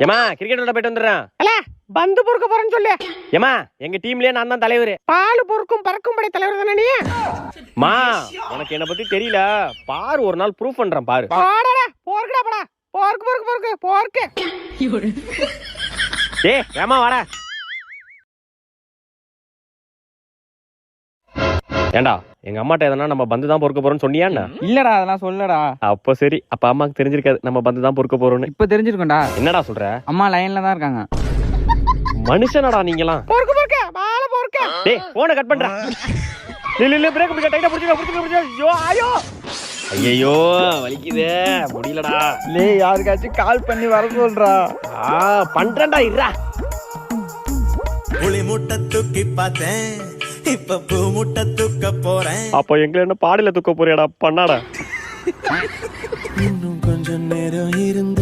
ஏமா கிரிக்கெட் விளையாட போயிட்டு வந்துடுறேன். பந்து பொறுக்க போறேன்னு சொல்லு. ஏமா எங்க டீம்லயே நான் தான் தலைவர். பால் பொறுக்கும் பறக்கும் படை தலைவர் தானே நீ? மா உனக்கு என்ன பத்தி தெரியல, பாரு ஒரு நாள் ப்ரூஃப் பண்றேன் பாரு. போடா போர்க்கடா போடா, போர்க்கு போர்க்கு போர்க்கு போர்க்கு. ஏய் ஏமா வாடா. ஏண்டா எங்க அம்மாட்ட எதனா நம்ம பந்து தான் பொறுக்க போறோம்னு சொன்னியா? இல்லடா அதெல்லாம் சொல்லடா. அப்ப சரி, அப்ப அம்மாக்கு தெரிஞ்சிருக்காது நம்ம பந்து தான் பொறுக்க போறோம்னு. இப்ப தெரிஞ்சிருக்கோம்டா. என்னடா சொல்ற? அம்மா லைன்ல தான் இருக்காங்க. மனுஷனடா நீங்கலாம். பொறுக்கு பொறுக்க பால பொறுக்க. டேய் போனை கட் பண்றா. இல்ல பிரேக் பிடிக்க டைட்டா புடிச்சுக்க. ஐயோ ஐயோ ஐயோ வலிக்குதே, முடியலடா. லே யாருக்காச்சும் கால் பண்ணி வர சொல்றா. பண்றேன்டா இருடா. புளி முட்டை தூக்கி பார்த்தேன், இப்ப பூ முட்டை தூக்க போறேன். அப்ப எங்களை என்ன பாடியில தூக்க போறியாடா? பண்ணாடா. இன்னும் கொஞ்சம் நேரம் இருந்து